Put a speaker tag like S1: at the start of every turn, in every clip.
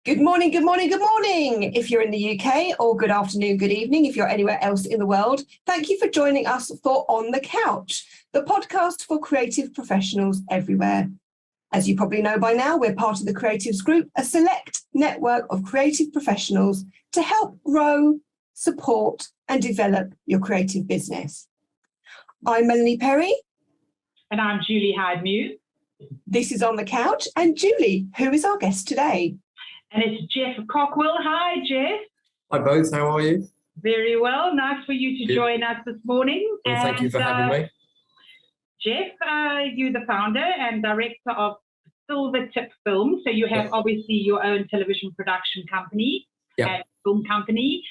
S1: Good morning, good morning, good morning. If you're in the UK, or good afternoon, good evening, if you're anywhere else in the world. Thank you for joining us for On the Couch, the podcast for creative professionals everywhere. As you probably know by now, we're part of the Creatives Group, a select network of creative professionals to help grow, support and develop your creative business. I'm Melanie Perry.
S2: And I'm Julie Hyde-Mew.
S1: This is On the Couch. And Julie, who is our guest today?
S2: And it's GEOFF COCKWILL. Hi, Jeff.
S3: Hi, both. How are you?
S2: Very well. Nice for you to join us this morning.
S3: Well, thank you for having me.
S2: Jeff, you're the founder and director of Silvertip Films. So you have obviously your own television production company and film company.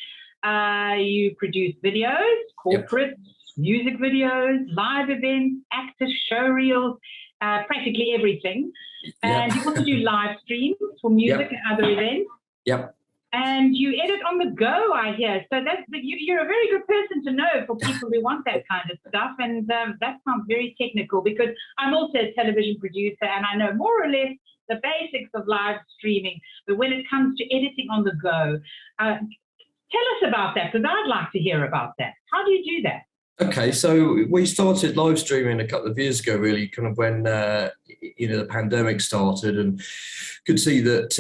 S2: You produce videos, corporates, music videos, live events, actors, show reels, practically everything. And you also do live streams for music and other events. And you edit on the go, I hear. So you're a very good person to know for people who want that kind of stuff. And that sounds very technical because I'm also a television producer and I know more or less the basics of live streaming. But when it comes to editing on the go, tell us about that, because I'd like to hear about that. How do you do that?
S3: Okay, so we started live streaming a couple of years ago, really, kind of when the pandemic started, and could see that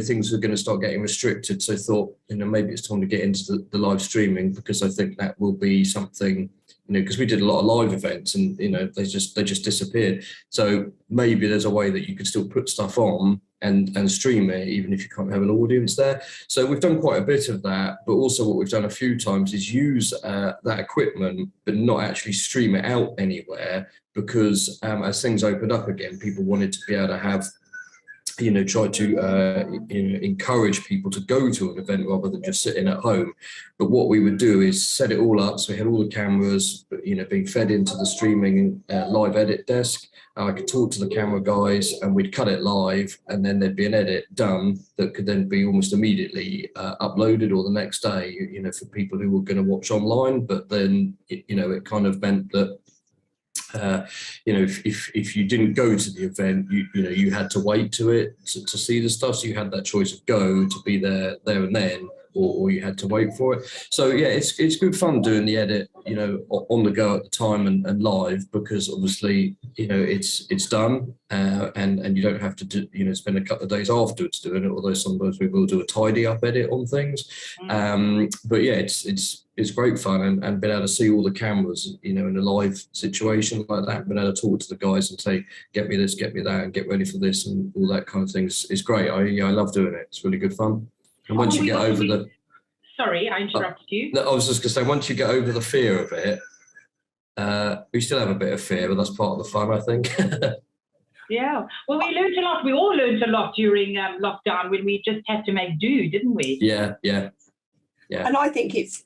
S3: things were going to start getting restricted. So I thought, maybe it's time to get into the live streaming, because I think that will be something, because we did a lot of live events and they just disappeared. So maybe there's a way that you could still put stuff on and stream it, even if you can't have an audience there. So we've done quite a bit of that, but also what we've done a few times is use that equipment, but not actually stream it out anywhere, because as things opened up again, people wanted to be able to have, try to encourage people to go to an event rather than just sitting at home. But what we would do is set it all up. So we had all the cameras, being fed into the streaming live edit desk. I could talk to the camera guys and we'd cut it live, and then there'd be an edit done that could then be almost immediately uploaded, or the next day, for people who were going to watch online. But then, it kind of meant that if you didn't go to the event, you had to wait to see the stuff. So you had that choice of go to be there and then, or you had to wait for it. So yeah, it's good fun doing the edit, on the go at the time and live, because obviously, it's done, and you don't have to do, spend a couple of days afterwards doing it. Although sometimes we will do a tidy up edit on things. But yeah, it's great fun, and being able to see all the cameras, in a live situation like that, being able to talk to the guys and say, get me this, get me that, and get ready for this, and all that kind of things is great. I love doing it. It's really good fun. And once you get over the...
S2: Sorry, I interrupted you.
S3: I was just going to say, once you get over the fear of it, we still have a bit of fear, but that's part of the fun, I think.
S2: Yeah. Well, we learned a lot. We all learned a lot during lockdown, when we just had to make do, didn't we?
S3: Yeah.
S1: And I think it's,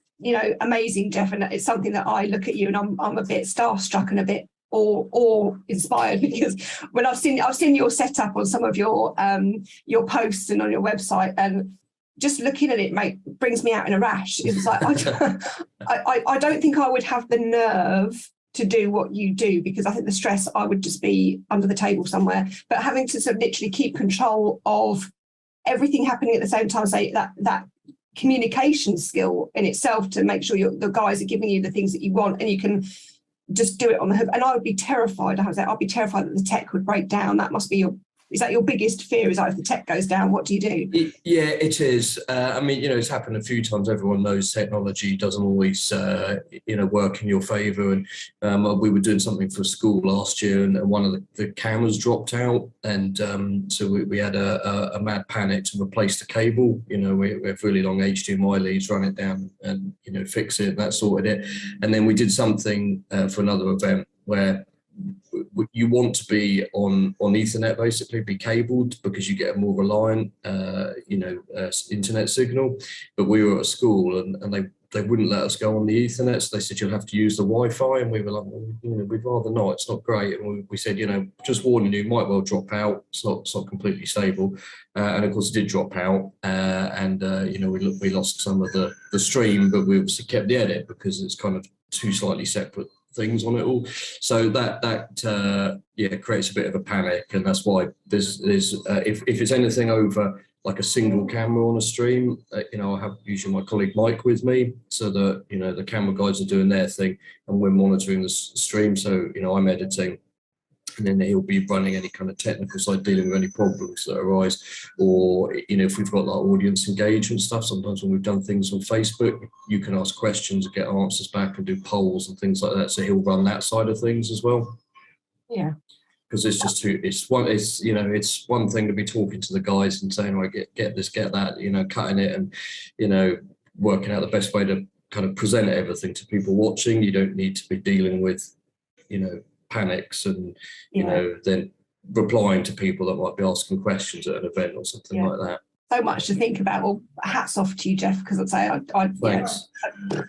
S1: amazing, Jeff, and it's something that I look at you and I'm a bit starstruck and a bit or inspired, because when I've seen your setup on some of your posts and on your website, and just looking at it brings me out in a rash. It's like I don't think I would have the nerve to do what you do, because I think the stress, I would just be under the table somewhere. But having to sort of literally keep control of everything happening at the same time, say that communication skill in itself, to make sure the guys are giving you the things that you want, and you can just do it on the hook. And I would be terrified. I'd be terrified that the tech would break down. That must be is that your biggest fear? Is that if the tech goes down, what do you do?
S3: Yeah, it is. It's happened a few times. Everyone knows technology doesn't always, work in your favour. And we were doing something for a school last year, and one of the cameras dropped out, and so we had a mad panic to replace the cable. We have really long HDMI leads, run it down, and fix it. And that sorted it. And then we did something for another event where you want to be on Ethernet, basically be cabled, because you get a more reliant internet signal. But we were at a school, and they wouldn't let us go on the Ethernet, so they said you'll have to use the Wi-Fi, and we were like, we'd rather not, it's not great. And we said, just warning you, might well drop out, it's not completely stable. And of course it did drop out, and we lost some of the stream, but we obviously kept the edit, because it's kind of two slightly separate things on it all. So that creates a bit of a panic, and that's why there's if it's anything over like a single camera on a stream, I have usually my colleague Mike with me, so that the camera guys are doing their thing and we're monitoring the stream. So I'm editing, and then he'll be running any kind of technical side, dealing with any problems that arise, or if we've got like audience engagement stuff. Sometimes when we've done things on Facebook, you can ask questions and get answers back and do polls and things like that. So he'll run that side of things as well.
S1: Yeah.
S3: Because it's one thing to be talking to the guys and saying, right, get this, get that, cutting it and working out the best way to kind of present everything to people watching. You don't need to be dealing with panics and then replying to people that might be asking questions at an event or something like that.
S1: So much to think about. Well, hats off to you, Geoff, because I'd say
S3: thanks.
S2: But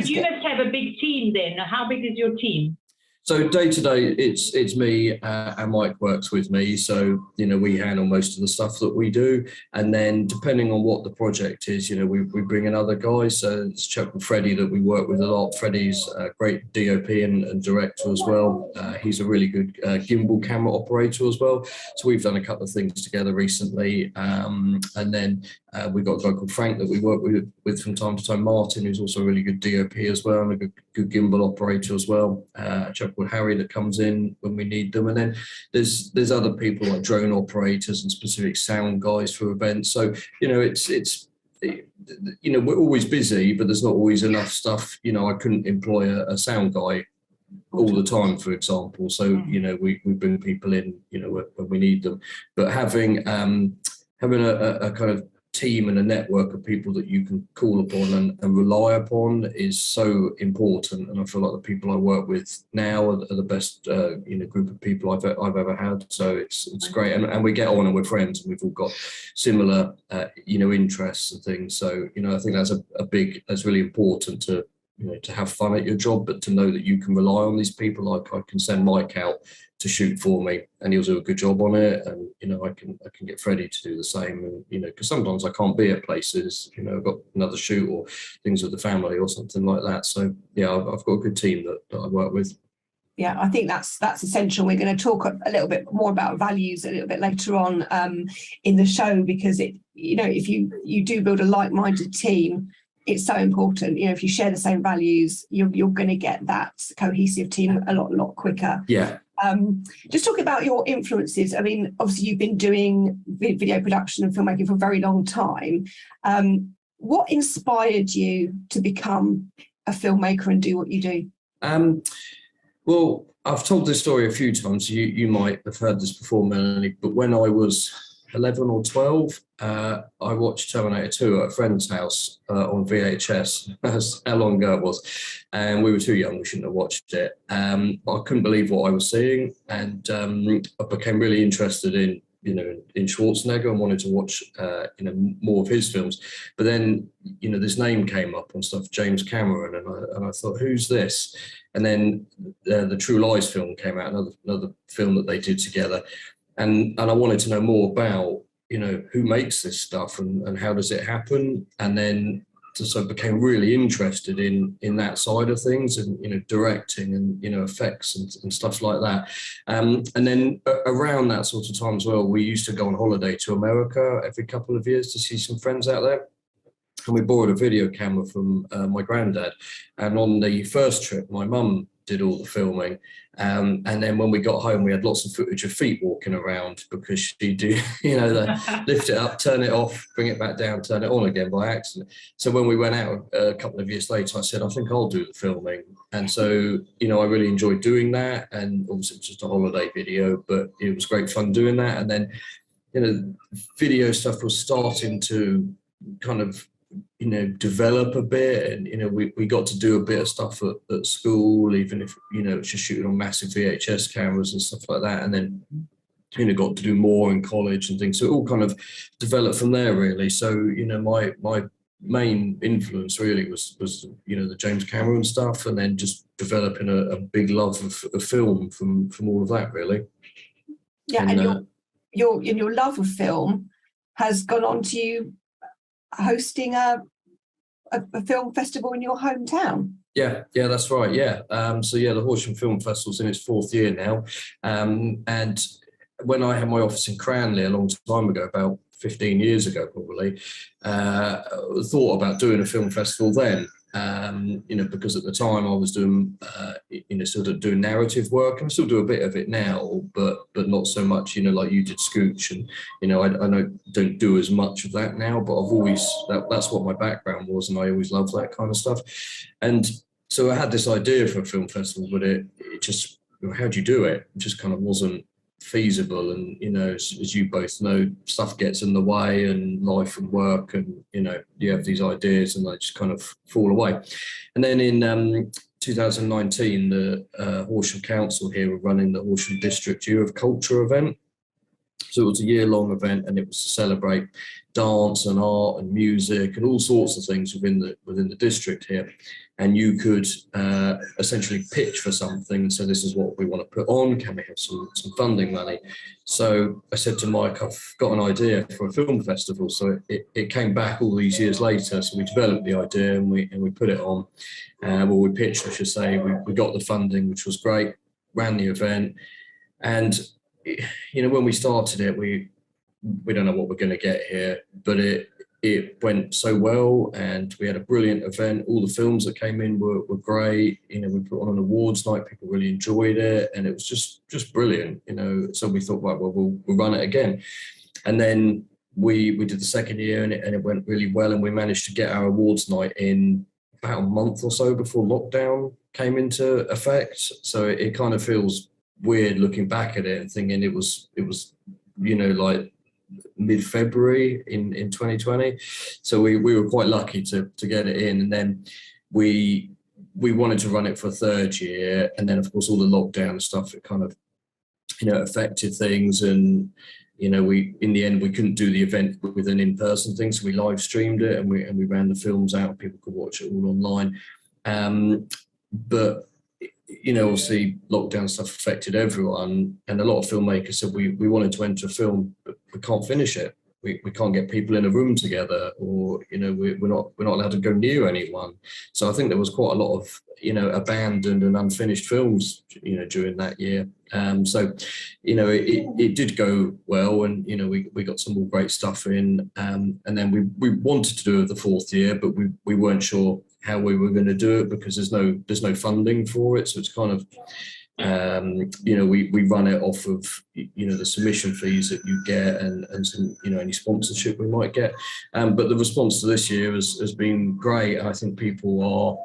S2: you must have a big team then. How big is your team?
S3: So day to day, it's me and Mike works with me. So, we handle most of the stuff that we do. And then depending on what the project is, we bring in other guys. So it's a chap called Freddie that we work with a lot. Freddie's a great DOP and director as well. He's a really good gimbal camera operator as well. So we've done a couple of things together recently. And then we've got a guy called Frank that we work with from time to time. Martin, who's also a really good DOP as well, and a good gimbal operator as well. A chap called Harry that comes in when we need them. And then there's other people like drone operators and specific sound guys for events. So, we're always busy, but there's not always enough stuff. I couldn't employ a sound guy all the time, for example. So, we bring people in, when we need them. But having a kind of team and a network of people that you can call upon and rely upon is so important. And I feel like the people I work with now are the best group of people I've ever had. So it's great, and we get on and we're friends, and we've all got similar interests and things. So I think that's really important to have fun at your job, but to know that you can rely on these people. Like I can send Mike out to shoot for me and he'll do a good job on it, and I can get Freddie to do the same, and because sometimes I can't be at places, I've got another shoot or things with the family or something like that. So I've got a good team that I work with.
S1: Yeah, I think that's essential. We're going to talk a little bit more about values a little bit later on in the show, because if you do build a like-minded team, it's so important. If you share the same values, you're going to get that cohesive team a lot quicker.
S3: Yeah.
S1: Just talking about your influences. I mean, obviously you've been doing video production and filmmaking for a very long time. What inspired you to become a filmmaker and do what you do?
S3: Well, I've told this story a few times. You might have heard this before, Melanie, but when I was 11 or 12, I watched Terminator 2 at a friend's house on VHS. That's how long ago it was. And we were too young, we shouldn't have watched it. I couldn't believe what I was seeing. And I became really interested in Schwarzenegger and wanted to watch, more of his films. But then, this name came up on stuff, James Cameron, and I thought, who's this? And then the True Lies film came out, another film that they did together. And I wanted to know more about, who makes this stuff and how does it happen? And then so became really interested in that side of things, and, directing and, effects and stuff like that. And then around that sort of time as well, we used to go on holiday to America every couple of years to see some friends out there. And we borrowed a video camera from my granddad. And on the first trip, my mum did all the filming. And then when we got home, we had lots of footage of feet walking around, because she'd do, lift it up, turn it off, bring it back down, turn it on again by accident. So when we went out a couple of years later, I said, I think I'll do the filming. And so, I really enjoyed doing that. And obviously it was just a holiday video, but it was great fun doing that. And then, video stuff was starting to kind of develop a bit, and we got to do a bit of stuff at school, even if it's just shooting on massive VHS cameras and stuff like that, and then got to do more in college and things. So it all kind of developed from there, really. So my main influence really was the James Cameron stuff, and then just developing a big love of film from all of that, really.
S1: Yeah, and your love of film has gone on to you hosting a film festival in your hometown.
S3: Yeah, yeah, that's right. Yeah. So yeah, the Horsham Film Festival's in its fourth year now. And when I had my office in Cranley a long time ago, about 15 years ago probably, thought about doing a film festival then. Because at the time I was doing, sort of doing narrative work, and I still do a bit of it now, but not so much, like you did Scooch, and I don't do as much of that now, but I've always that's what my background was, and I always loved that kind of stuff. And so I had this idea for a film festival, but it just, how do you do it? It just kind of wasn't feasible. And as you both know, stuff gets in the way, and life and work, and you have these ideas and they just kind of fall away. And then in 2019, the Horsham Council here were running the Horsham District Year of Culture event. So it was a year-long event, and it was to celebrate dance and art and music and all sorts of things within the district here. And you could essentially pitch for something and say, this is what we want to put on. Can we have some funding money? So I said to Mike, I've got an idea for a film festival. So it came back all these years later. So we developed the idea, and we put it on. We pitched, I should say. We got the funding, which was great, ran the event. And when we started it, we don't know what we're going to get here, but it went so well, and we had a brilliant event. All the films that came in were great. We put on an awards night. People really enjoyed it, and it was just brilliant. So we thought, right, well, we'll run it again. And then we did the second year, and it went really well, and we managed to get our awards night in about a month or so before lockdown came into effect. So it kind of feels weird looking back at it and thinking it was like mid-February in 2020. So we were quite lucky to get it in. And then we wanted to run it for a third year, and then of course all the lockdown stuff, it kind of affected things. And we, in the end, we couldn't do the event with an in-person thing, so we live streamed it, and we ran the films out. People could watch it all online. But obviously lockdown stuff affected everyone, and a lot of filmmakers said we wanted to enter a film, but we can't finish it. We can't get people in a room together, or we're not allowed to go near anyone. So I think there was quite a lot of abandoned and unfinished films during that year. So it did go well, and we got some more great stuff in, and then we wanted to do the fourth year, but we weren't sure how we were going to do it, because there's no funding for it. So it's kind of we run it off of the submission fees that you get, and some any sponsorship we might get. But the response to this year has been great. I think people are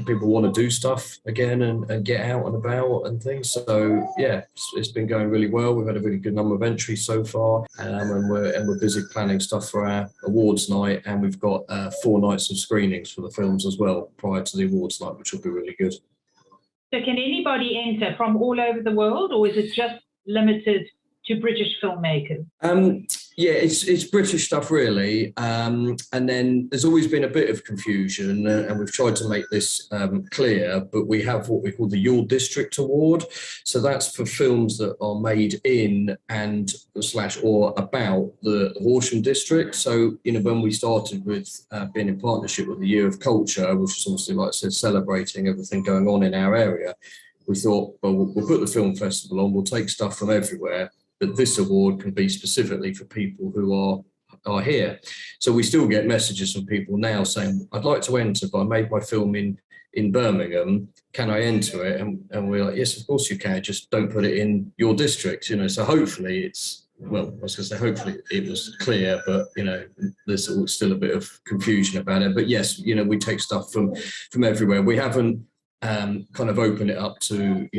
S3: people want to do stuff again and get out and about and things. So yeah, it's been going really well. We've had a really good number of entries so far, and we're busy planning stuff for our awards night, and we've got 4 nights of screenings for the films as well prior to the awards night, which will be really good.
S2: So can anybody enter from all over the world, or is it just limited to British filmmakers?
S3: Yeah, it's British stuff really, and then there's always been a bit of confusion, and we've tried to make this clear, but we have what we call the Your District Award. So that's for films that are made in and or about the Horsham district. So when we started with being in partnership with the Year of Culture, which is obviously, like I said, celebrating everything going on in our area, we thought, well, we'll put the film festival on, we'll take stuff from everywhere, but this award can be specifically for people who are here. So we still get messages from people now saying, I'd like to enter, but I made my film in Birmingham, can I enter it? And we're like, yes, of course you can, just don't put it in your district. So hopefully it's, well, I was going to say hopefully it was clear, but there's still a bit of confusion about it. But yes, we take stuff from everywhere. We haven't kind of opened it up to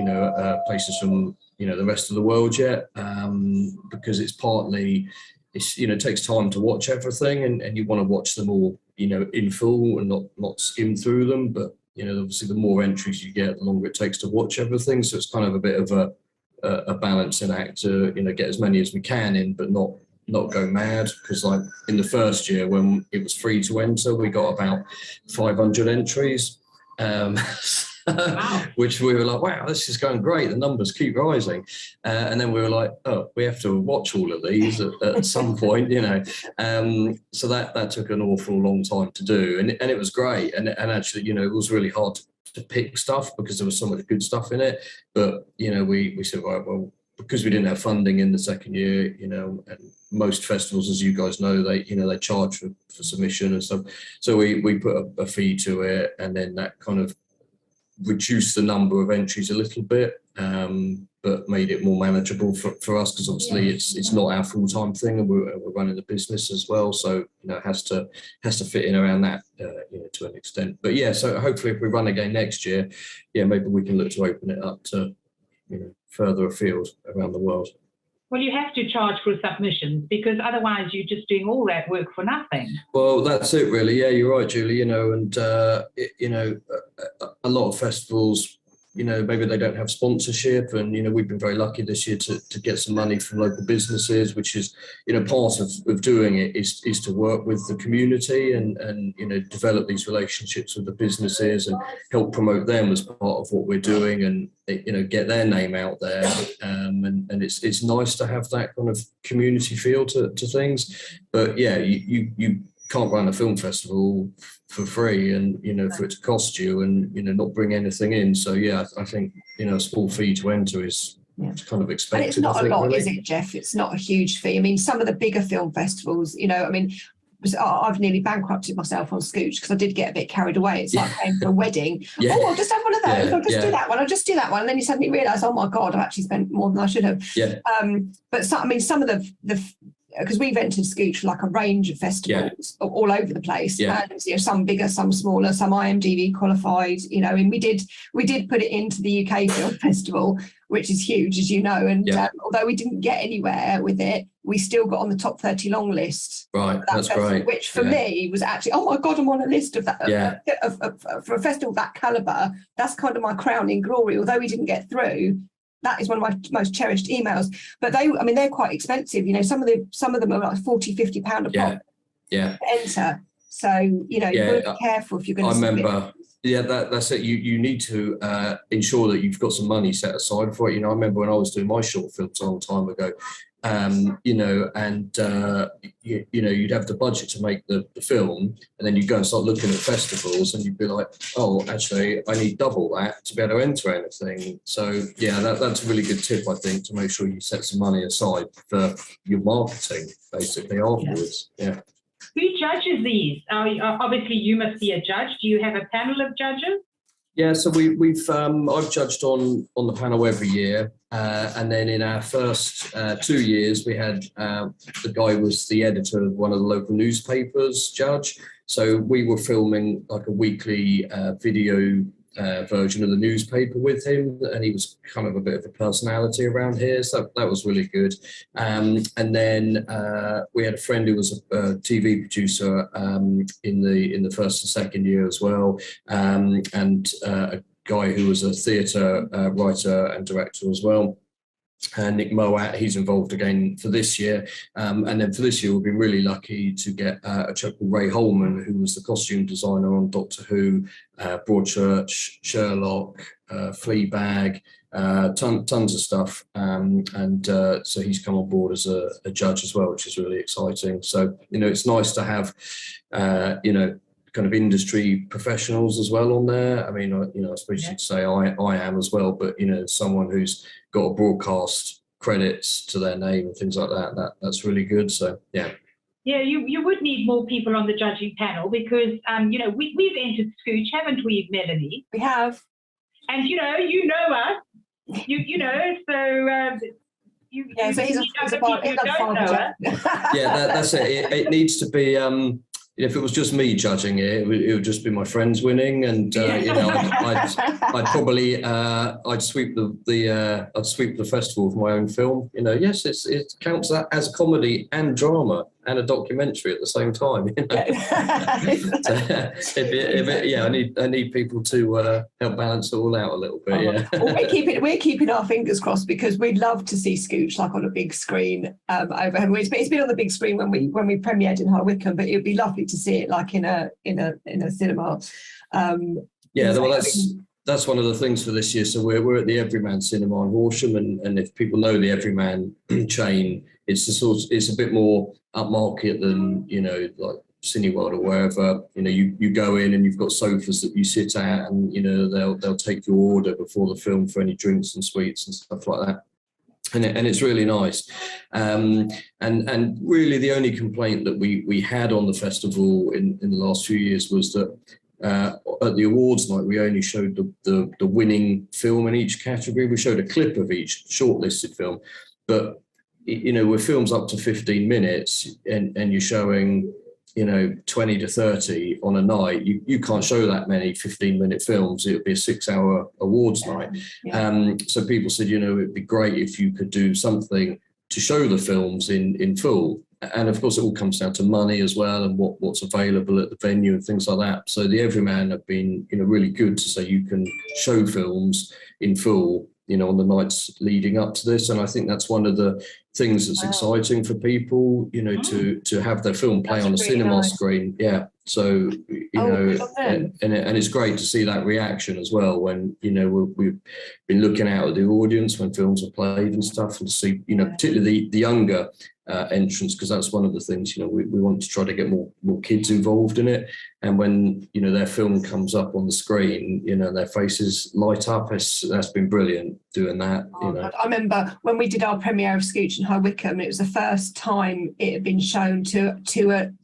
S3: places from the rest of the world yet, because it takes time to watch everything, and you want to watch them all in full and not skim through them. But obviously the more entries you get, the longer it takes to watch everything. So it's kind of a bit of a balancing act to get as many as we can in, but not go mad, because like in the first year when it was free to enter, we got about 500 entries. Wow. Which we were like, wow, this is going great, the numbers keep rising, and then we were like, oh, we have to watch all of these at some point, so that took an awful long time to do, and it was great, and actually it was really hard to pick stuff because there was so much good stuff in it. But, you know, we said, right, well, because we didn't have funding in the second year, you know, and most festivals, as you guys know, they charge for submission and stuff. So we put a fee to it, and then that kind of reduced the number of entries a little bit, but made it more manageable for us, because obviously it's not our full-time thing, and we're running the business as well. So, you know, it has to fit in around that, you know, to an extent. But yeah, so hopefully if we run again next year, yeah, maybe we can look to open it up to, you know, further afield around the world.
S2: Well, you have to charge for submissions, because otherwise you're just doing all that work for nothing.
S3: Well, that's it, really. Yeah, you're right, Julie. You know, and you know, a lot of festivals, you know, maybe they don't have sponsorship, and you know, we've been very lucky this year to get some money from local businesses, which is, you know, part of doing it is to work with the community and you know, develop these relationships with the businesses and help promote them as part of what we're doing, and you know, get their name out there. And it's nice to have that kind of community feel to things. But yeah, you can't run a film festival for free, and you know, for it to cost you and you know, not bring anything in. So yeah, I think, you know, a small fee to enter is kind of expected.
S1: And it's not
S3: a
S1: lot,
S3: really.
S1: Is it, Geoff? It's not a huge fee. I mean, some of the bigger film festivals, you know, I mean, I've nearly bankrupted myself on Scooch because I did get a bit carried away. It's like paying for a wedding.
S3: Yeah.
S1: Oh, I'll just have one of those.
S3: Yeah,
S1: I'll just do that one. I'll just do that one. And then you suddenly realise, oh my God, I've actually spent more than I should have.
S3: Yeah.
S1: But some, I mean, some of the because we've entered Scooch for like a range of festivals all over the place, and you know, some bigger, some smaller, some IMDb qualified. You know, and we did put it into the UK Film Festival, which is huge, as you know. And although we didn't get anywhere with it, we still got on the top 30 long list.
S3: Right, that's
S1: festival,
S3: great.
S1: Which for me was actually, oh my God, I'm on a list of that. For a festival of that calibre, that's kind of my crowning glory. Although we didn't get through, that is one of my most cherished emails. But they're quite expensive. You know, some of them are like £40, £50 a pop.
S3: Yeah.
S1: To enter. So, you know, you've got to be careful if you're going to
S3: remember. Yeah, that's it. You need to ensure that you've got some money set aside for it. You know, I remember when I was doing my short films a long time ago, you know, and you know, you'd have the budget to make the film, and then you go and start looking at festivals, and you'd be like, oh, actually, I need double that to be able to enter anything. So yeah, that's a really good tip, I think, to make sure you set some money aside for your marketing, basically, afterwards. Yeah.
S2: Who judges these? Obviously, you must be a judge. Do you have a panel of judges?
S3: Yeah, so we've I've judged on the panel every year, and then in our first 2 years, we had the guy who was the editor of one of the local newspapers judge. So we were filming like a weekly video version of the newspaper with him, and he was kind of a bit of a personality around here, so that was really good. And then we had a friend who was a TV producer in the first and second year as well, and a guy who was a theatre writer and director as well. Nick Moat, he's involved again for this year. And then for this year, we've been really lucky to get a chap called Ray Holman, who was the costume designer on Doctor Who, Broadchurch, Sherlock, Fleabag, tons of stuff. So he's come on board as a judge as well, which is really exciting. So, you know, it's nice to have, you know, kind of industry professionals as well on there. I mean, you know, I suppose you'd say I am as well, but, you know, someone who's got a broadcast credits to their name and things like that's really good. So, yeah.
S2: Yeah, you would need more people on the judging panel because, you know, we've entered Scooch, haven't we, Melanie?
S1: We have.
S2: And, you know us, you know, so...
S1: so he's a part of
S3: Yeah, that's it. It needs to be... if it was just me judging it would just be my friends winning, and you know, I'd probably I'd sweep the festival with my own film. You know, yes, it counts that as a comedy and drama and a documentary at the same time. You know? I need people to help balance it all out a little bit. Yeah,
S1: well, we're keeping our fingers crossed because we'd love to see Scooch like on a big screen overhead. It's been on the big screen when we premiered in High Wycombe, but it would be lovely to see it like in a cinema.
S3: That's one of the things for this year. So we're at the Everyman Cinema in Horsham, and if people know the Everyman chain, it's a bit more upmarket than, you know, like Cineworld or wherever, you know, you go in and you've got sofas that you sit at, and, you know, they'll take your order before the film for any drinks and sweets and stuff like that. And it's really nice. And really the only complaint that we had on the festival in the last few years was that at the awards night, we only showed the winning film in each category. We showed a clip of each shortlisted film, but, you know, with films up to 15 minutes and you're showing, you know, 20 to 30 on a night, you can't show that many 15-minute films. It would be a 6-hour awards night. Yeah. So people said, you know, it'd be great if you could do something to show the films in full. And of course, it all comes down to money as well, and what's available at the venue and things like that. So the Everyman have been, you know, really good to say you can show films in full, you know, on the nights leading up to this. And I think that's one of the things that's exciting for people, you know, to have their film play on a cinema screen. Yeah. So, you know, and it's great to see that reaction as well when, you know, we've been looking out at the audience when films are played and stuff, and to see, you know, particularly the younger entrants, because that's one of the things, you know, we want to try to get more kids involved in it. And when, you know, their film comes up on the screen, you know, their faces light up. That's been brilliant doing that. You know.
S1: I remember when we did our premiere of Scooch in High Wycombe, it was the first time it had been shown to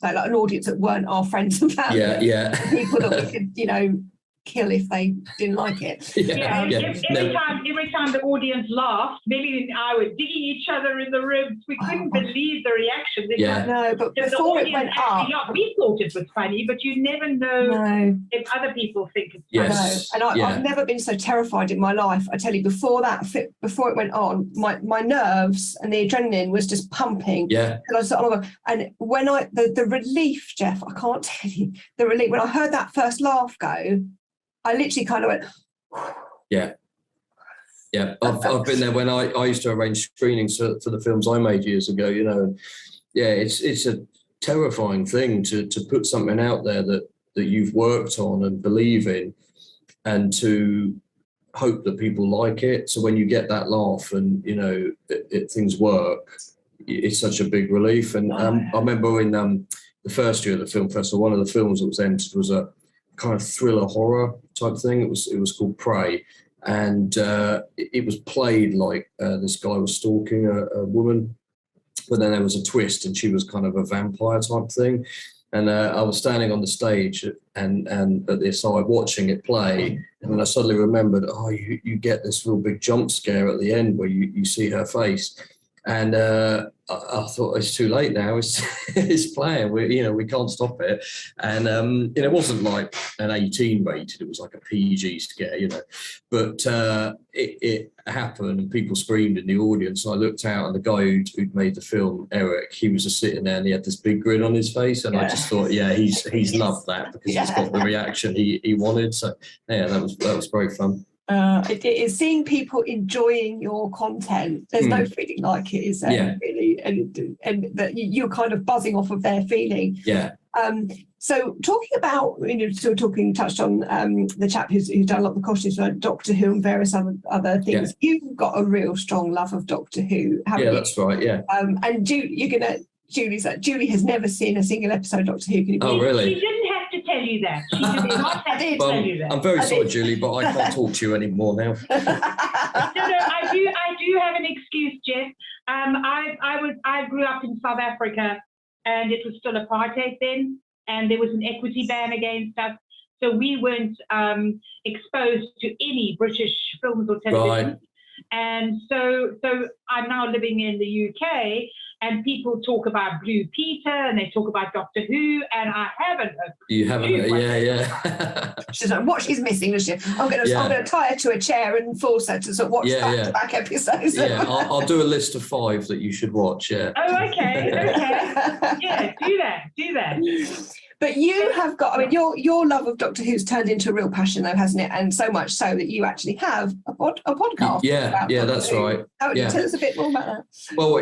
S1: like an audience that weren't our friends and family.
S3: Yeah.
S1: People that we could, you know, kill if they didn't like it.
S2: Every time the audience laughed, Millie and I were digging each other in the ribs. We couldn't believe the reaction.
S1: No, but before it went up,
S2: we thought it was funny, but you never know if other people think it's funny.
S3: Yes.
S1: And I've never been so terrified in my life. I tell you, before it went on, my nerves and the adrenaline was just pumping.
S3: Yeah.
S1: And when the relief, Jeff, I can't tell you the relief when I heard that first laugh go. I literally kind of went.
S3: Yeah. I've been there when I used to arrange screenings for the films I made years ago. You know, it's a terrifying thing to put something out there that you've worked on and believe in, and to hope that people like it. So when you get that laugh and, you know, things work, it's such a big relief. And I remember in the first year of the film festival, one of the films that was entered was a kind of thriller horror type thing. It was called Prey, and it was played like this guy was stalking a woman, but then there was a twist and she was kind of a vampire type thing. And I was standing on the stage and at the side watching it play, and then I suddenly remembered, you get this real big jump scare at the end where you see her face. And I thought, it's too late now. It's playing. We can't stop it. And it wasn't like an 18 rated. It was like a PG scare, you know. But it happened, and people screamed in the audience. And I looked out, and the guy who'd made the film, Eric, he was just sitting there, and he had this big grin on his face. And I just thought, he's loved that because he's got the reaction he wanted. So that was very fun.
S1: It is seeing people enjoying your content. There's no feeling like it, is there? Really, and that you're kind of buzzing off of their feeling.
S3: Yeah.
S1: So talking about, touched on the chap who's done a lot of the costumes for Doctor Who and various other things. Yeah. You've got a real strong love of Doctor Who, haven't you?
S3: That's right. Yeah.
S1: And Julie has never seen a single episode of Doctor Who. Can you believe?
S3: Oh, really?
S2: She didn't have to tell you that. She did not have to tell you that.
S3: I'm very sorry, Julie, but I can't talk to you anymore now.
S2: No, I do have an excuse, Jeff. I grew up in South Africa, and it was still apartheid then, and there was an equity ban against us, so we weren't exposed to any British films or television. Right. And so I'm now living in the UK, and people talk about Blue Peter and they talk about Doctor Who, and I haven't.
S3: You haven't? Yeah.
S1: She's like, what she's missing, is she? I'm going to tie her to a chair and force her to sort of watch back-to-back episodes.
S3: Yeah, I'll do a list of 5 that you should watch. Yeah.
S2: Oh, okay. Yeah, do that.
S1: But you have got, your love of Doctor Who's turned into a real passion, though, hasn't it? And so much so that you actually have a podcast.
S3: Yeah, that's right.
S1: How would you tell us a bit more about that?
S3: Well,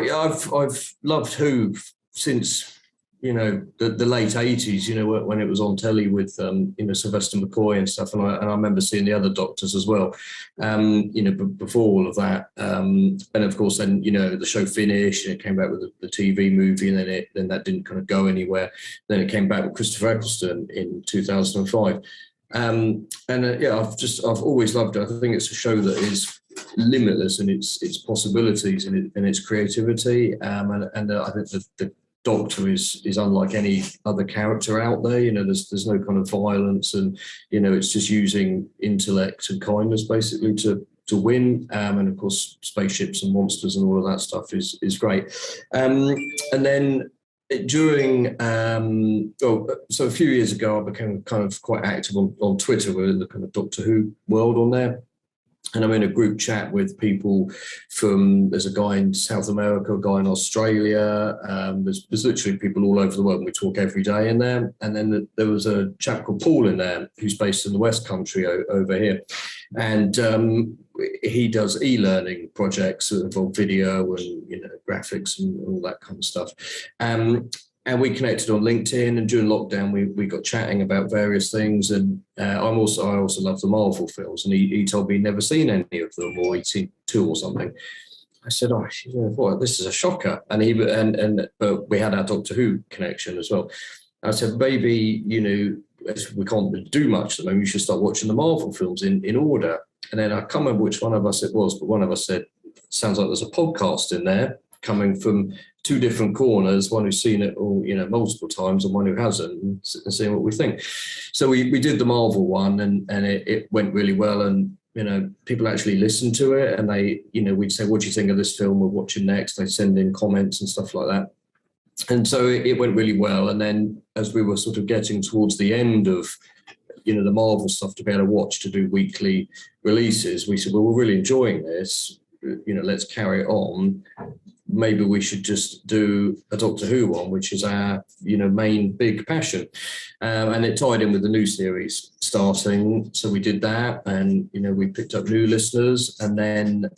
S3: I've loved Who since you know, the late 80s, you know, when it was on telly with, you know, Sylvester McCoy and stuff. And I remember seeing the other Doctors as well, you know, before all of that. And of course, then, you know, the show finished and it came back with the TV movie, and then that didn't kind of go anywhere. Then it came back with Christopher Eccleston in 2005. Yeah, I've always loved it. I think it's a show that is limitless in its possibilities and its creativity. And I think the Doctor is unlike any other character out there. You know, there's no kind of violence, and you know, it's just using intellect and kindness basically to win. And of course, spaceships and monsters and all of that stuff is great. And then during so a few years ago, I became kind of quite active on Twitter with the kind of Doctor Who world on there. And I'm in a group chat with people there's a guy in South America, a guy in Australia. There's literally people all over the world, and we talk every day in there. And then there was a chap called Paul in there who's based in the West Country over here. And he does e-learning projects that involve video and, you know, graphics and all that kind of stuff. And we connected on LinkedIn, and during lockdown, we got chatting about various things. And I also love the Marvel films, and he told me he'd never seen any of them, or he'd seen 2 or something. I said, "Oh, boy, this is a shocker." And but we had our Doctor Who connection as well. I said, "Maybe, you know, we can't do much at the moment. You should start watching the Marvel films in order." And then I can't remember which one of us it was, but one of us said, "Sounds like there's a podcast in there coming from 2 different corners, one who's seen it all, you know, multiple times, and one who hasn't, and seeing what we think." So we did the Marvel one, and it went really well, and you know, people actually listened to it, and they, you know, we'd say, "What do you think of this film we're watching next?" They send in comments and stuff like that. And so it went really well. And then as we were sort of getting towards the end of, you know, the Marvel stuff to be able to watch, to do weekly releases, we said, "Well, we're really enjoying this, you know, let's carry it on. Maybe we should just do a Doctor Who one, which is our, you know, main big passion." And it tied in with the new series starting. So we did that, and, you know, we picked up new listeners. And then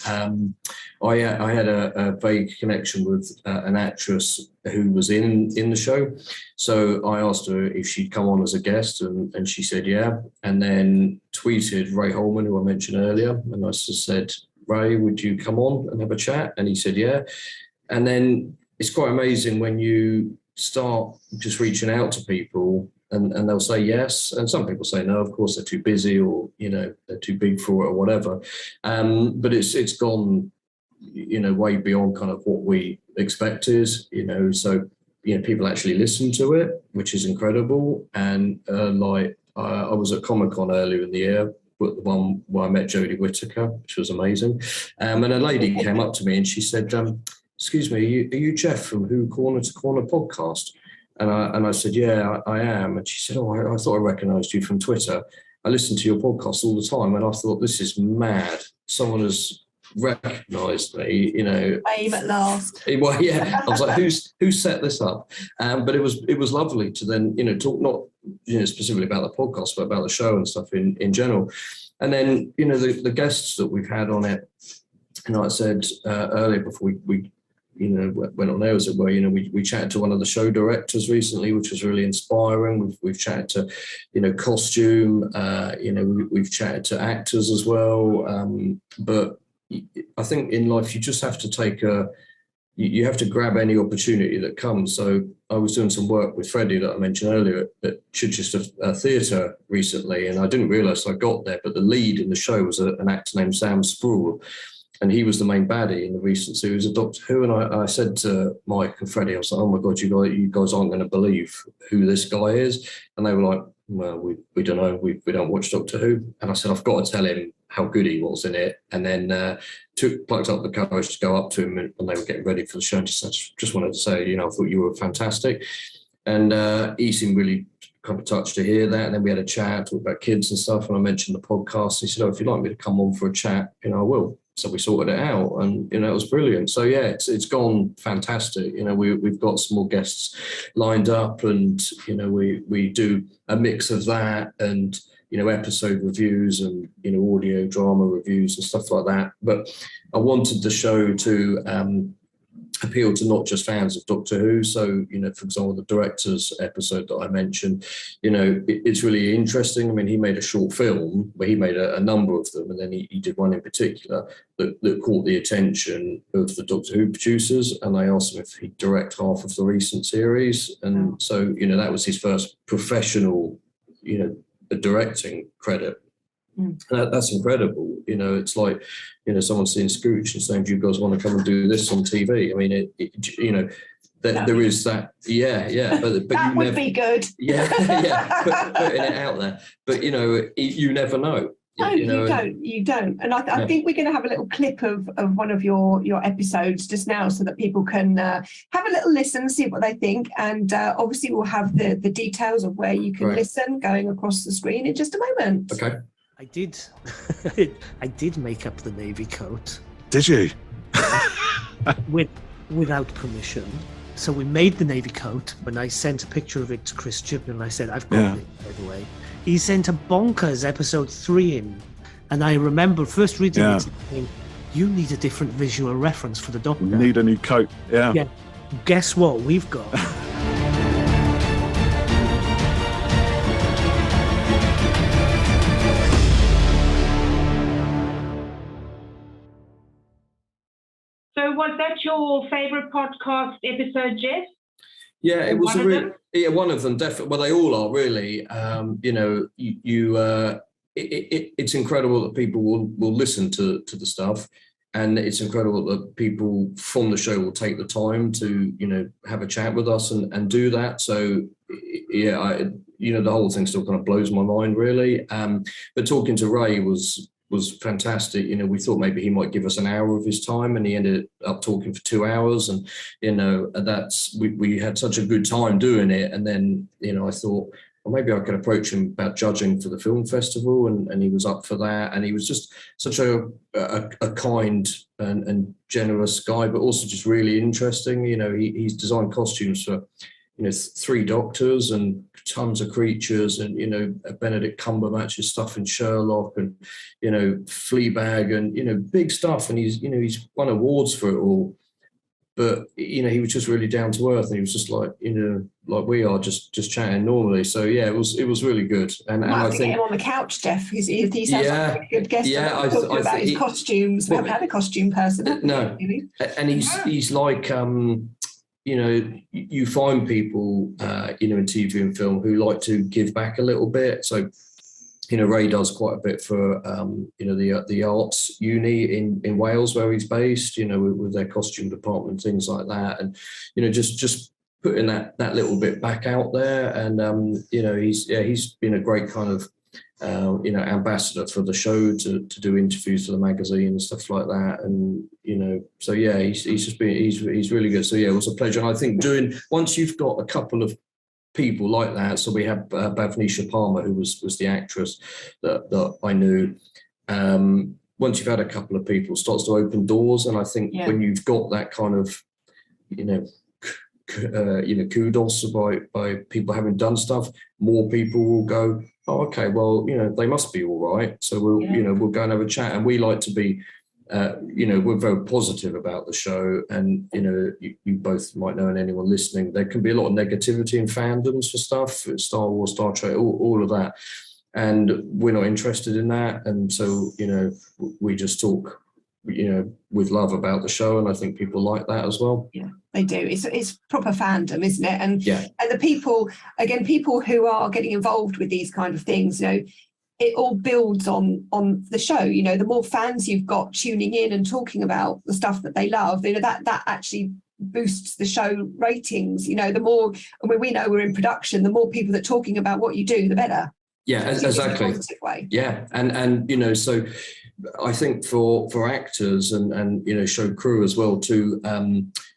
S3: I had a vague connection with an actress who was in the show. So I asked her if she'd come on as a guest, and she said, yeah. And then tweeted Ray Holman, who I mentioned earlier. And I just said, "Ray, would you come on and have a chat?" And he said, yeah. And then it's quite amazing when you start just reaching out to people, and they'll say yes. And some people say no, of course, they're too busy, or, you know, they're too big for it or whatever. But it's gone, you know, way beyond kind of what we expected, you know. So, you know, people actually listen to it, which is incredible. And I was at Comic-Con earlier in the year, the one where I met Jodie Whittaker, which was amazing. And a lady came up to me and she said, "Excuse me, are you Jeff from Who Corner to Corner podcast?" And I said, "Yeah, I am." And she said, "Oh, I thought I recognised you from Twitter. I listen to your podcast all the time." And I thought, this is mad. Someone has recognised me, you know.
S1: Fame at last.
S3: Well, yeah. I was like, who set this up? But it was lovely to then, you know, talk not, you know, specifically about the podcast, but about the show and stuff in general. And then, you know, the guests that we've had on it, and like I said earlier before we you know, went on air, as it were, you know, we chatted to one of the show directors recently, which was really inspiring. We've chatted to, you know, costume, you know, we've chatted to actors as well. But I think in life, you just have to you have to grab any opportunity that comes. So I was doing some work with Freddie that I mentioned earlier at Chichester Theatre recently, and I didn't realise I got there, but the lead in the show was an actor named Sam Spruill. And he was the main baddie in the recent series of Doctor Who. And I said to Mike and Freddie, I was like, "Oh my God, you guys aren't going to believe who this guy is." And they were like, "Well, we don't know. We don't watch Doctor Who." And I said, "I've got to tell him how good he was in it." And then plucked up the courage to go up to him, and they were getting ready for the show. And just wanted to say, you know, I thought you were fantastic. And he seemed really kind of touched to hear that. And then we had a chat, talked about kids and stuff. And I mentioned the podcast. He said, "Oh, if you'd like me to come on for a chat, you know, I will." So we sorted it out, and, you know, it was brilliant. So yeah, it's gone fantastic. You know, we've got some more guests lined up, and, you know, we do a mix of that and, you know, episode reviews and, you know, audio drama reviews and stuff like that. But I wanted the show to appeal to not just fans of Doctor Who. So, you know, for example, the director's episode that I mentioned, you know, it's really interesting. I mean, he made a short film where he made a number of them, and then he did one in particular that caught the attention of the Doctor Who producers, and I asked him if he'd direct half of the recent series. And so, you know, that was his first professional, you know, directing credit. That's incredible. You know, it's like, you know, someone seeing Scooch and saying, do you guys want to come and do this on TV? I mean, you know, there is that, but
S1: that
S3: you
S1: would
S3: never,
S1: be good.
S3: Putting it out there. But, you know, you never know.
S1: No, you don't. And I think we're going to have a little clip of one of your episodes just now so that people can have a little listen, see what they think. And obviously we'll have the details of where you can listen going across the screen in just a moment.
S3: Okay.
S4: I did make up the navy coat.
S5: Did you?
S4: Without permission. So we made the navy coat. When I sent a picture of it to Christian and I said, I've got it, by the way. He sent a bonkers episode 3 in. And I remember first reading it saying, you need a different visual reference for the Doctor.
S5: You need a new coat. Yeah.
S4: Guess what we've got?
S2: So was that your favorite podcast episode, Jeff?
S3: Yeah, it was one of them definitely. Well, they all are really. You know, it's incredible that people will listen to the stuff, and it's incredible that people from the show will take the time to, you know, have a chat with us and do that. So yeah, you know, the whole thing still kind of blows my mind really. But talking to Ray was fantastic. You know, we thought maybe he might give us an hour of his time, and he ended up talking for 2 hours. And, you know, we had such a good time doing it. And then, you know, I thought, well, maybe I could approach him about judging for the film festival, and he was up for that. And he was just such a kind and generous guy, but also just really interesting. You know, he's designed costumes for, you know, 3 Doctors and tons of creatures, and, you know, Benedict Cumberbatch's stuff in Sherlock, and, you know, Fleabag, and, you know, big stuff. And he's won awards for it all. But, you know, he was just really down to earth, and he was just like, you know, like we are, just chatting normally. So yeah, it was really good. And I think get him
S1: on the couch, Jeff. He sounds like a good guest.
S3: Yeah, I
S1: talking about his costumes. We haven't had a costume person.
S3: No, and he's like. You know, you find people, you know, in TV and film who like to give back a little bit. So, you know, Ray does quite a bit for, you know, the arts uni in Wales where he's based, you know, with their costume department, things like that. And, you know, just putting that little bit back out there. And, you know, he's been a great kind of, you know, ambassador for the show to do interviews for the magazine and stuff like that. And, you know, so yeah, he's really good. So yeah, it was a pleasure. And I think once you've got a couple of people like that, so we have Bhavnisha Palmer, who was the actress that I knew. Once you've had a couple of people, it starts to open doors. And I think when you've got that kind of, you know, kudos by people having done stuff, more people will go, oh, okay, well, you know, they must be all right. So we'll go and have a chat. And we like to be, you know, we're very positive about the show. And, you know, you both might know, and anyone listening, there can be a lot of negativity in fandoms for stuff, Star Wars, Star Trek, all of that. And we're not interested in that. And so, you know, we just talk, you know, with love about the show, and I think people like that as well. Yeah,
S1: they do. It's proper fandom, isn't it? And and the people who are getting involved with these kind of things, you know, it all builds on the show. You know, the more fans you've got tuning in and talking about the stuff that they love, you know, that actually boosts the show ratings. You know, the more, I mean, we know we're in production, the more people that are talking about what you do, the better.
S3: Yeah, exactly.
S1: In a positive way.
S3: Yeah, and you know, so I think for actors and you know, show crew as well to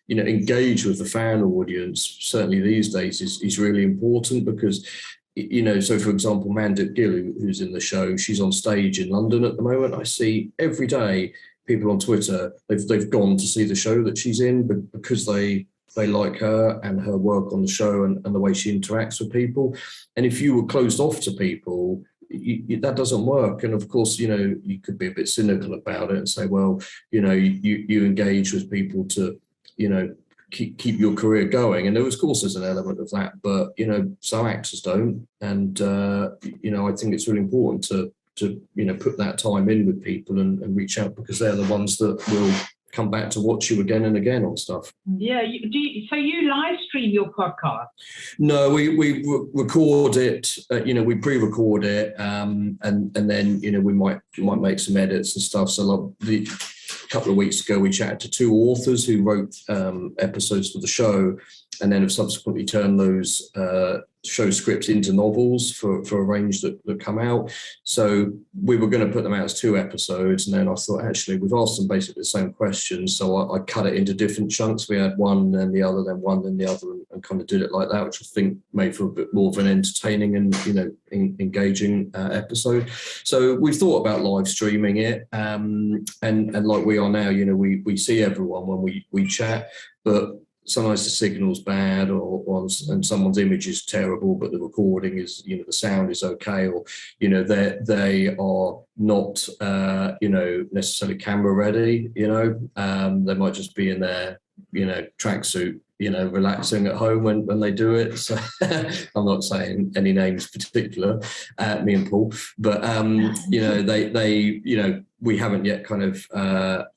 S3: you know, engage with the fan audience, certainly these days is really important, because, you know, so for example, Mandip Gill, who's in the show, she's on stage in London at the moment. I see every day people on Twitter, they've gone to see the show that she's in, but because they like her and her work on the show and the way she interacts with people. And if you were closed off to people, that doesn't work. And of course, you know, you could be a bit cynical about it and say, well, you know, you engage with people to, keep your career going. And there was, of course, there's an element of that, but some actors don't. And I think it's really important to put that time in with people and reach out, because they're the ones that will come back to watch you again and again on stuff.
S2: Yeah. So you live stream your podcast?
S3: No, we record it. We pre-record it, and then we might make some edits and stuff. So a couple of weeks ago, we chatted to 2 authors who wrote episodes for the show, and then have subsequently turned those show scripts into novels for a range that come out. So we were going to put them out as 2 episodes, and then I thought, actually, we've asked them basically the same questions, so I cut it into different chunks. We had one, then the other, then one, then the other, and kind of did it like that, which I think made for a bit more of an entertaining and engaging episode. So we thought about live streaming it, and like we are now, we see everyone when we chat, but sometimes the signal's bad, and someone's image is terrible, but the recording is, the sound is okay, or they are not necessarily camera ready. They might just be in their tracksuit, relaxing at home when they do it. So I'm not saying any names in particular, me and Paul, but we haven't yet kind of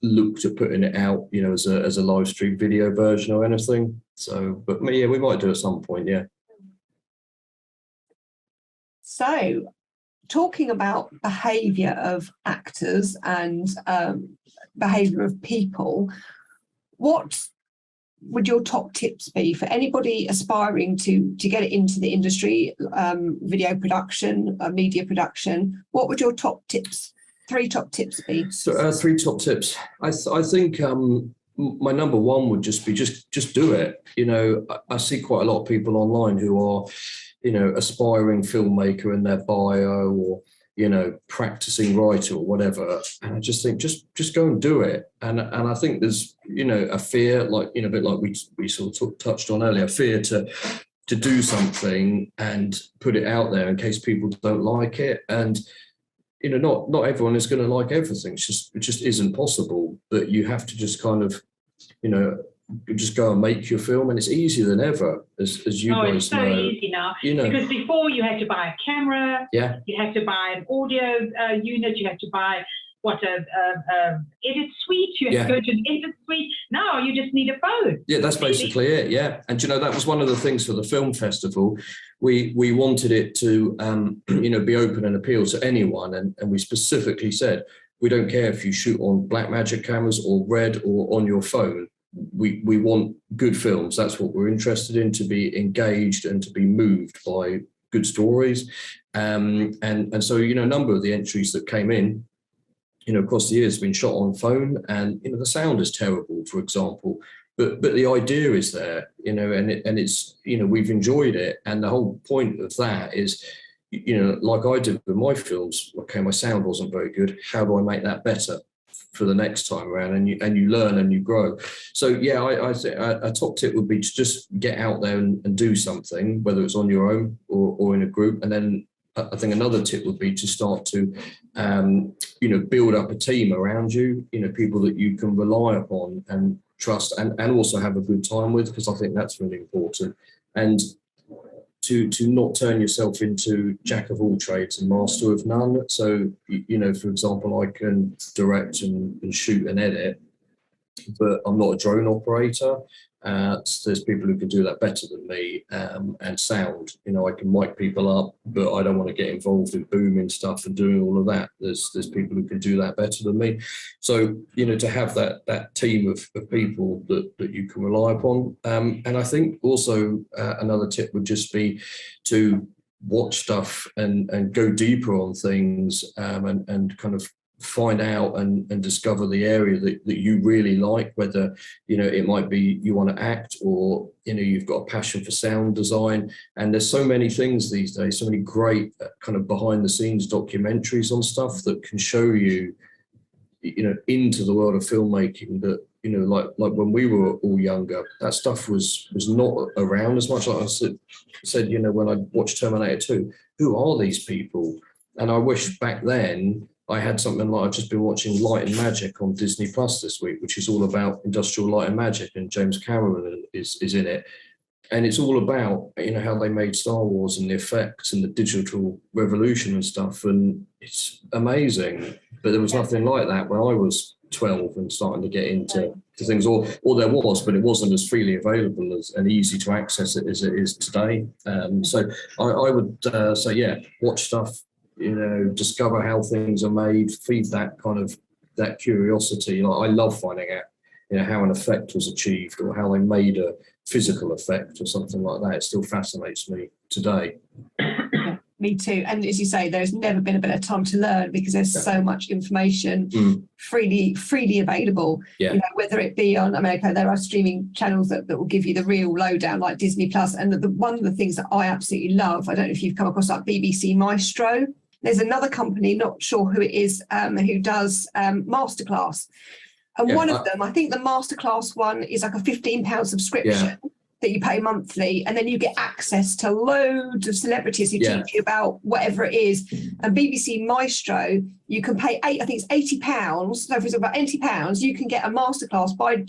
S3: looked at putting it out, as a live stream video version or anything. So, but yeah, we might do at some point. Yeah.
S1: So, talking about behaviour of actors and behaviour of people, what would your top tips be for anybody aspiring to get it into the industry, video production, media production? What would your top tips, 3 top tips be?
S3: So 3 top tips. I think my number 1 would just be just do it. I see quite a lot of people online who are, aspiring filmmaker in their bio, or practicing writer or whatever, and I just think just go and do it. And I think there's a fear, like a bit like we sort of touched on earlier, fear to do something and put it out there in case people don't like it. And not everyone is going to like everything. It just isn't possible. But you have to just kind of just go and make your film, and it's easier than ever, as you guys
S2: it's so
S3: know.
S2: easy now. Because before you had to buy a camera,
S3: yeah,
S2: you had to buy an audio unit, you had to buy a edit suite, you had to go to an edit suite. Now you just need a phone.
S3: Yeah, that's basically it. Yeah, and that was one of the things for the film festival. We wanted it to be open and appeal to anyone, and we specifically said we don't care if you shoot on Blackmagic cameras or Red or on your phone. We want good films. That's what we're interested in, to be engaged and to be moved by good stories. And so, a number of the entries that came in, across the years have been shot on phone, and, the sound is terrible, for example, but the idea is there, and it's, we've enjoyed it. And the whole point of that is, like I did with my films, okay, my sound wasn't very good. How do I make that better for the next time around? And you learn and you grow. So yeah, I think a top tip would be to just get out there and do something, whether it's on your own or in a group. And then I think another tip would be to start to build up a team around you, people that you can rely upon and trust, and also have a good time with, because I think that's really important. And to not turn yourself into jack of all trades and master of none. So, for example, I can direct and shoot and edit, but I'm not a drone operator. So there's people who can do that better than me, and sound. I can mic people up, but I don't want to get involved in booming stuff and doing all of that. There's people who can do that better than me. So, to have that team of people that you can rely upon. And I think also another tip would just be to watch stuff and go deeper on things, and kind of find out and discover the area that you really like, whether it might be you want to act, or you've got a passion for sound design. And there's so many things these days, so many great kind of behind the scenes documentaries on stuff that can show you into the world of filmmaking that like when we were all younger, that stuff was not around as much. Like I said when I watched Terminator 2, who are these people? And I wish back then I had something like, I've just been watching Light and Magic on Disney Plus this week, which is all about industrial light and magic, and James Cameron is in it. And it's all about, you know, how they made Star Wars and the effects and the digital revolution and stuff. And it's amazing. But there was nothing like that when I was 12 and starting to get into things, or there was, but it wasn't as freely available as and easy to access it as it is today. So I would say, yeah, watch stuff, you know, discover how things are made, feed that kind of that curiosity. Like, I love finding out, you know, how an effect was achieved or how they made a physical effect or something like that. It still fascinates me today.
S1: Yeah, me too. And as you say, there's never been a better time to learn because there's so much information freely available.
S3: Yeah.
S1: You know, whether it be on America, there are streaming channels that will give you the real lowdown, like Disney Plus. And one of the things that I absolutely love, I don't know if you've come across like BBC Maestro. There's another company, not sure who it is, who does Masterclass. And one of them, I think the Masterclass one is like a £15 subscription that you pay monthly, and then you get access to loads of celebrities who teach you about whatever it is. And BBC Maestro, you can pay I think it's £80. So for example, about £80, you can get a masterclass by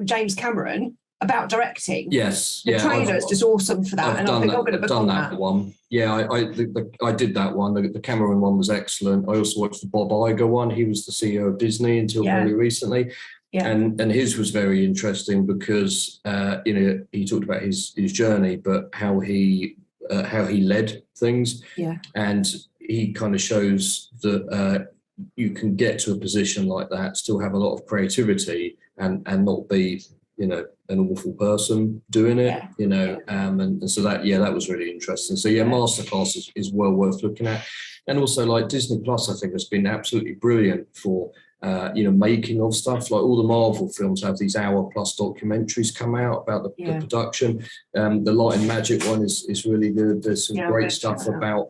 S1: James Cameron about directing.
S3: Yes,
S1: the trailer is just awesome for that.
S3: I've done that one. Yeah, I did that one. The Cameron one was excellent. I also watched the Bob Iger one. He was the CEO of Disney until very recently. Yeah. And his was very interesting because you know, he talked about his journey, but how he led things. Yeah. And he kind of shows that you can get to a position like that, still have a lot of creativity and not be, you know, an awful person doing it, you know, and so that was really interesting. So Masterclass is well worth looking at. And also like Disney Plus, I think has been absolutely brilliant for you know, making of stuff. Like all the Marvel films have these hour-plus documentaries come out about the production. The Light and Magic one is really good. There's some great stuff about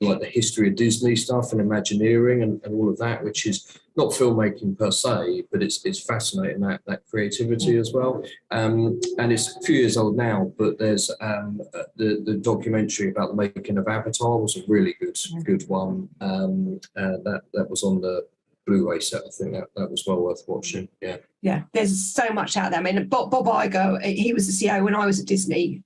S3: like the history of Disney stuff and Imagineering and all of that, which is not filmmaking per se, but it's fascinating, that creativity as well. And it's a few years old now, but there's the documentary about the making of Avatar was a really good one. That was on the Blu-ray set. I think that was well worth watching. Yeah,
S1: there's so much out there. I mean, Bob Iger, he was the CEO when I was at Disney.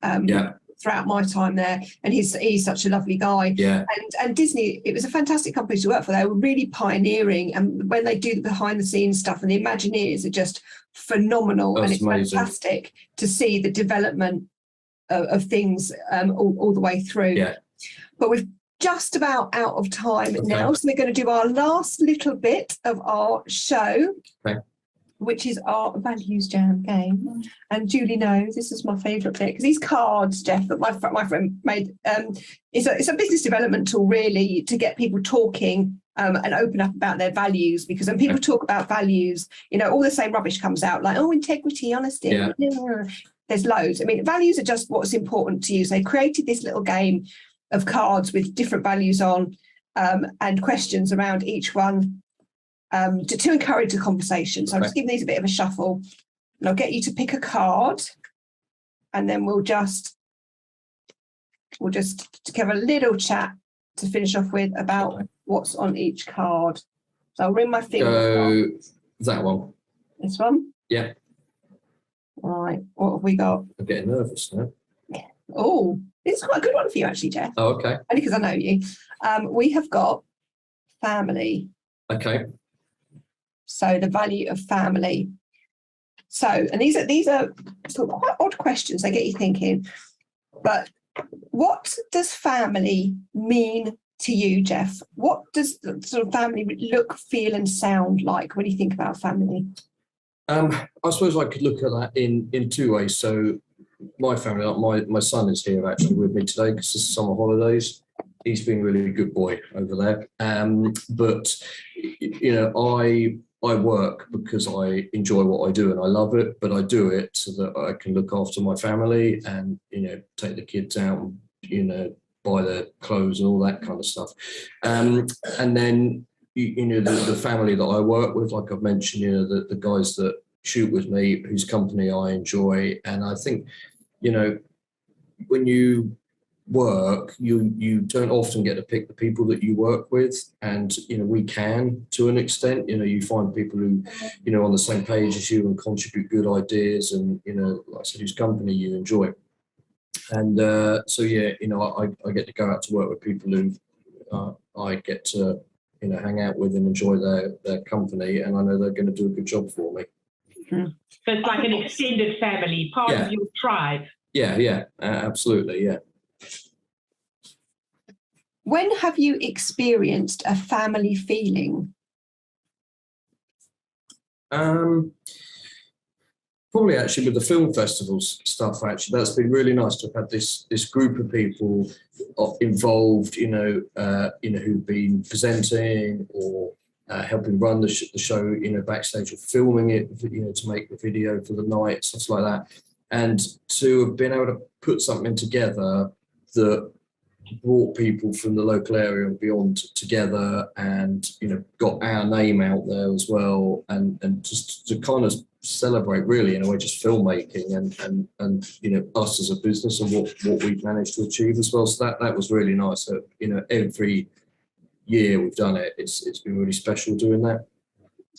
S1: Throughout my time there, and he's such a lovely guy. Yeah, and Disney, it was a fantastic company to work for. They were really pioneering, and when they do the behind the scenes stuff, and the Imagineers are just phenomenal. That's and it's amazing. Fantastic to see the development of things all the way through. Yeah, but we've just about out of time now, so we're going to do our last little bit of our show. Okay. Which is our values jam game. And Julie knows this is my favourite bit because these cards, Jeff, that my friend made, it's a business development tool really to get people talking and open up about their values, because when people talk about values, you know, all the same rubbish comes out like, oh, integrity, honesty. Yeah. There's loads. I mean, values are just what's important to you. So they created this little game of cards with different values on and questions around each one. To encourage the conversation. So I'm just giving these a bit of a shuffle, and I'll get you to pick a card, and then we'll just have a little chat to finish off with about what's on each card. So I'll ring my finger.
S3: That one.
S1: This one?
S3: Yeah.
S1: All right. What have we got?
S3: I'm getting nervous now.
S1: Oh, this is quite a good one for you actually, Jeff.
S3: Oh, okay.
S1: Only because I know you. We have got family.
S3: Okay.
S1: So the value of family. So, and these are sort of quite odd questions. They get you thinking. But what does family mean to you, Jeff? What does sort of family look, feel, and sound like when you think about family?
S3: I suppose I could look at that in two ways. So, my family, like my son is here actually with me today because it's summer holidays. He's been really a good boy over there. But you know, I work because I enjoy what I do and I love it, but I do it so that I can look after my family and, you know, take the kids out and, you know, buy their clothes and all that kind of stuff. And then, you know, the family that I work with, like I've mentioned, you know, the guys that shoot with me, whose company I enjoy. And I think, you know, when you work, you don't often get to pick the people that you work with, and we can to an extent. You find people who on the same page as you and contribute good ideas, and like I said, whose company you enjoy. And so yeah, I get to go out to work with people who I get to hang out with and enjoy their company, and I know they're going to do a good job for me.
S2: So it's like an extended family, part of your tribe.
S3: Yeah, absolutely, yeah.
S1: When have you experienced a family feeling?
S3: Probably actually with the film festivals stuff. Actually, that's been really nice to have had this group of people involved. Who've been presenting or helping run the show. Backstage or filming it. To make the video for the night, stuff like that, and to have been able to put something together that brought people from the local area and beyond together, and got our name out there as well, and just to kind of celebrate really in a way just filmmaking and us as a business and what we've managed to achieve as well. So that was really nice. So, every year we've done it, it's been really special doing that.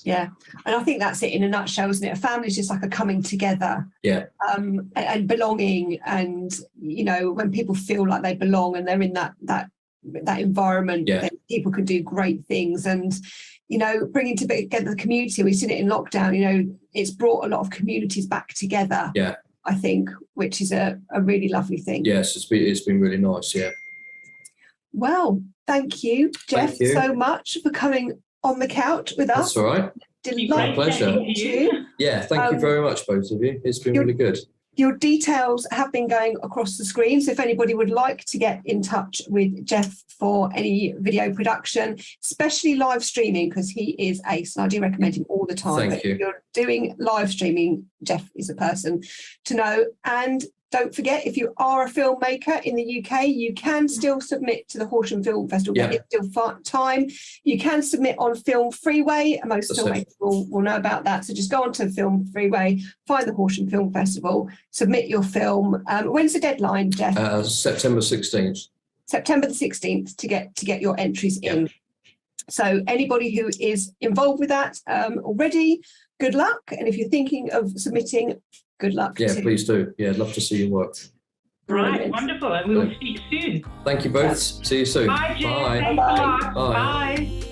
S1: Yeah, and I think that's it in a nutshell, isn't it? A family is just like a coming together, and belonging, and when people feel like they belong and they're in that environment, then people can do great things. And bringing together the community, we've seen it in lockdown. It's brought a lot of communities back together. Yeah, I think, which is a really lovely thing.
S3: Yes, it's been really nice. Yeah.
S1: Well, thank you, Geoff, so much for coming on the couch with us.
S3: That's all right. My pleasure. Yeah, thank you very much, both of you. It's been really good.
S1: Your details have been going across the screen, so if anybody would like to get in touch with Geoff for any video production, especially live streaming, because he is ace, and I do recommend him all the time.
S3: Thank you.
S1: If you're doing live streaming, Geoff is a person to know. And don't forget, if you are a filmmaker in the UK, you can still submit to the Horsham Film Festival. There is still time. You can submit on Film Freeway, and most filmmakers will know about that. So just go on to Film Freeway, find the Horsham Film Festival, submit your film. When's the deadline, Geoff?
S3: September 16th.
S1: September the 16th to get your entries in. So anybody who is involved with that already, good luck. And if you're thinking of submitting, good luck.
S3: Yeah, please do. Yeah, I'd love to see your work.
S2: Right, wonderful. And we will speak soon.
S3: Thank you both. See you soon.
S2: Bye, Jim.
S3: Bye.
S2: Thanks a lot.
S3: Bye.
S2: Bye.